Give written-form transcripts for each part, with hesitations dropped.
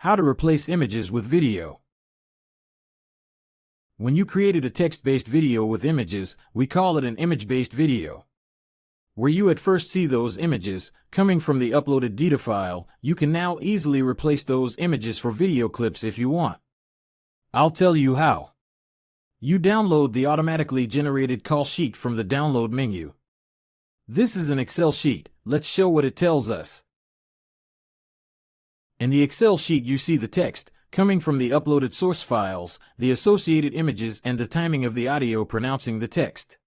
How to replace images with video. When you created a text-based video with images, we call it an image-based video. Where you at first see those images coming from the uploaded data file, you can now easily replace those images for video clips if you want. I'll tell you how. You download the automatically generated call sheet from the download menu. This is an Excel sheet. Let's show what it tells us. In the Excel sheet you see the text coming from the uploaded source files, the associated images, and the timing of the audio pronouncing the text.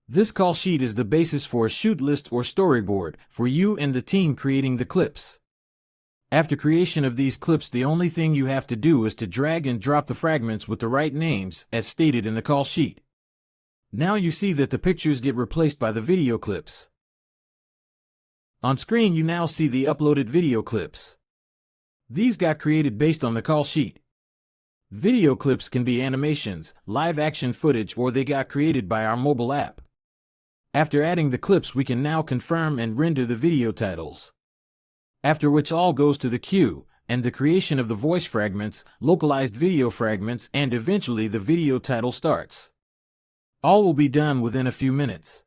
This call sheet is the basis for a shoot list or storyboard for you and the team creating the clips. After creation of these clips, the only thing you have to do is to drag and drop the fragments with the right names as stated in the call sheet. Now you see that the pictures get replaced by the video clips. On screen you now see the uploaded video clips. These got created based on the call sheet. Video clips can be animations, live action footage, or they got created by our mobile app. After adding the clips, we can now confirm and render the video titles. After which all goes to the queue, and the creation of the voice fragments, localized video fragments, and eventually the video title starts. All will be done within a few minutes.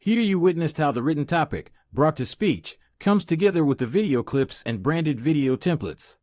Here you witnessed how the written topic, brought to speech, comes together with the video clips and branded video templates.